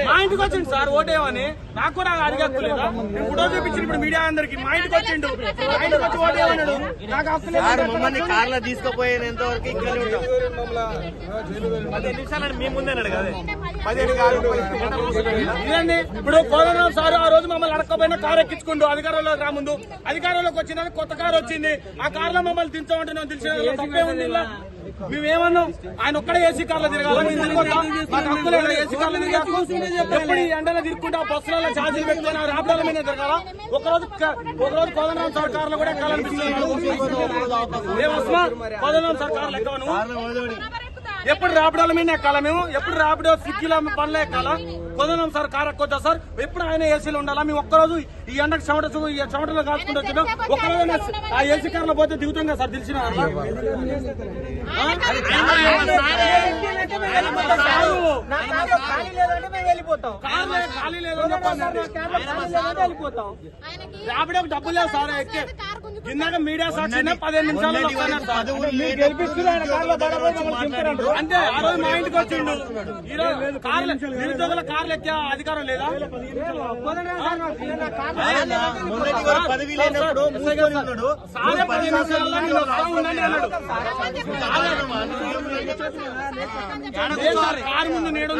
మా ఇంటికి వచ్చిండు సార్ ఓటేమని, నాకు కూడా అడిగేస్తలేదా? ఇప్పుడు చూపించింది ఇప్పుడు మీడియా అందరికి, మా ఇంటికి వచ్చిండు, మా ఇంటికి వచ్చి ఓటేమన్నాడు. నాకు హక్కు మమ్మల్ని కార్లో తీసుకుపోయేంత వరకు ఇక్కడ ఉంటాం. 15 నిమిషాలని మీ ముందేనాడు కదా, 15 కాదు. ఇదండి ఇప్పుడు కోదండరాం సార్ ఆ రోజు మమ్మల్ని అడగకపోయినా కారు ఎక్కించుకుంటూ అధికారంలో రాముందు, అధికారంలోకి వచ్చిన కొత్త కారు వచ్చింది, ఆ కారులో మమ్మల్ని దించమంటే నేను తెలిసిన తప్పే ఉంది. ఇలా మేమేమన్నాం, ఆయన ఒక్కడే ఏసీ కార్లో తిరగాల, ఏసీ కార్లో తిరిగాకు ఎప్పుడు ఈ ఎండలో తిరుగుకుంటా బస్సులలో ఛార్జీలు పెట్టుకుని రాబడాల మీద తిరగాల. ఒకరోజు కోదండరాం సార్ కార్లో కూడా ఎక్కాలనిపిస్తుంది. మేమొస్తున్నా కోదండరాం సార్ కార్లు ఎక్కవను, ఎప్పుడు రాబడాల మీద ఎక్కాలా మేము, ఎప్పుడు రాబడో సిక్కిలో పనులు ఎక్కాలా? కోదండరాం సార్ కారు ఎక్కొచ్చా సార్, ఎప్పుడు ఆయన ఏసీలో ఉండాలా? మేము ఒక్కరోజు ఈ ఎండకు చెమటలో కాల్చుకుంటూ వచ్చినాం, ఒక్కరోజు ఆ ఏసీ కార్లో పోతే దిగుతాం కదా సార్, తెలిసిన ఖాళీ లేదు, రాబడేకి డబ్బులు లేదు సార్. ఎక్కే ఇందాక మీడియా సాక్షి 15 నిమిషాలు అంటే ఆ రోజు మా ఇంటికి వచ్చిండు. ఈ రోజు కార్లు నిరుద్యోగుల కార్లు ఎక్కే అధికారం లేదా? సారే 10 నిమిషాల్లో నేను వస్తా ఉండండి అన్నాడు. కారు ముందు నేడు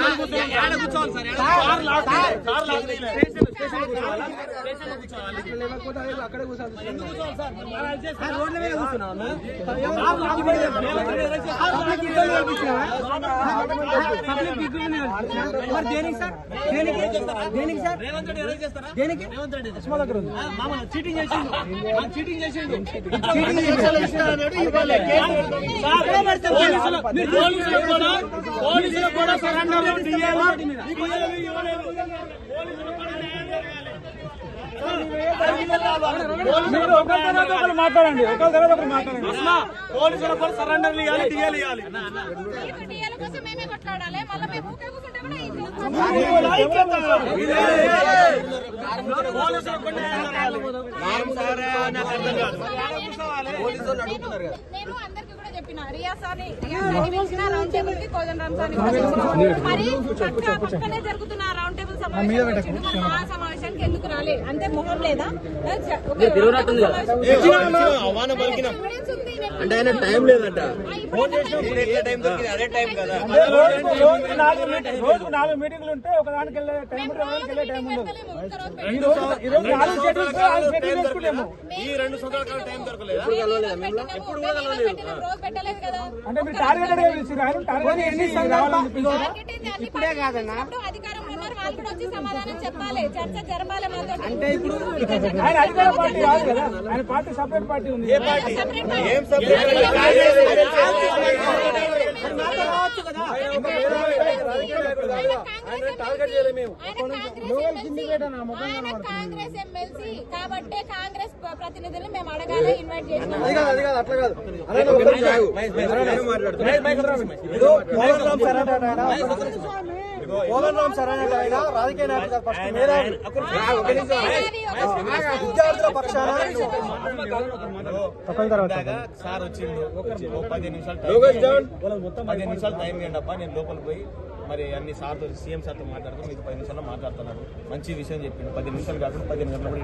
కూర్చోవాలి సార్, కారు లాక్కుంటే కారు అక్కడే కూర్చోవాలి. ఎందుకు కూర్చోవాలి సార్? రోడ్ల మీద కూర్చున్నాము. మరి దేనికి సార్, దేనికి సార్, రేవంత్ రెడ్డి అరెస్ట్ చేస్తారా? దేనికి? రేవంత్ రెడ్డి చీటింగ్ చేసిండు, చీటింగ్ చేసిండు. పోలీసులు కూడా సరెండర్ మాట్లాడండి, ఒకరి తర్వాత ఒకరు మాట్లాడండి. పోలీసులు కూడా సరెండర్ ఇవ్వాలి, డిఎల్ ఇవ్వాలి. నేను అందరికి కూడా చెప్పిన రియా సార్ని రౌండ్ టేబుల్ కి కోదండరాం సార్ని మరి పక్కనే జరుగుతున్న రౌండ్ టేబుల్ సమావేశం మా సమావేశానికి ఎందుకు రాలే అంటే మొహం లేదా? అంటే ఆయన టైం లేదంట, అదే టైం కదా. 4 మీటింగ్లు ఉంటే ఒక దానికి వెళ్ళే టైం ఉండదు. ఈ 2 సంవత్సరాల టైం దొరకలేదు. అంటే మీరు టార్గెట్ ఇప్పుడే కాదన్నా, అధికారంలో ఉన్నారు వాళ్ళు కూడా వచ్చి సమాధానం చెప్పాలి, చర్చ జరపాలి మాతో. అంటే ఇప్పుడు ఆయన అధికార పార్టీ కాదు కదా, ఆయన పార్టీ సపరేట్ పార్టీ ఉంది. కాంగ్రెస్ ఎమ్మెల్సీ కాబట్టి కాంగ్రెస్ ప్రతినిధులు మేము అడగాలి, ఇన్వైట్ చేసినాం. కోదండరాం సార్ అనే ఆయన రాజకీయ నాయకుడు, ఫస్ట్ విద్యార్థుల పక్షాన సార్ వచ్చిండు, 15 నిమిషాలు టైం ఇవ్వండి అప్ప, నేను లోపల పోయి మరి అన్ని సార్తో సీఎం సార్తో మాట్లాడుతూ మీకు 10 నిమిషాల్లో మాట్లాడుతున్నాడు. మంచి విషయం చెప్పిండు. 10 నిమిషాలు కాకుండా 15 గంటలు.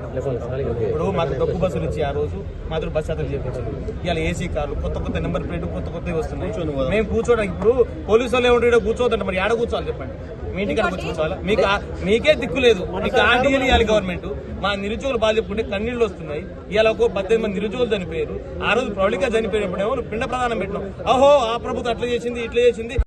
ఇప్పుడు మాకు డబ్బు బస్సులు వచ్చి ఆ రోజు మాత్రం బస్ యాత్రలు చేయించారు. ఇవాళ ఏసీ కార్లు కొత్త నెంబర్ ప్లేట్ కొత్త వస్తున్నాయి. మేము కూర్చోడానికి ఇప్పుడు పోలీసు వాళ్ళు ఏమంటే కూర్చోవద్దంటే మరి ఆడ కూర్చోవాలి చెప్పండి? మీ ఇంటికి వచ్చి కూర్చోవాలా? మీకే దిక్కు లేదు. మీకు ఆర్డీఎల్ ఇవ్వాలి గవర్నమెంట్. మా నిరుద్యోగులు బాగా చెప్పుకుంటే కన్నీళ్లు వస్తున్నాయి. ఇవాళ ఒక 18 మంది నిరుద్యోగులు చనిపోయారు. ఆ రోజు ప్రౌఢిగా చనిపోయినప్పుడేమో పిండ ప్రదానం పెట్టినాం. అహో ఆ ప్రభుత్వం అట్లా చేసింది ఇట్లా చేసింది.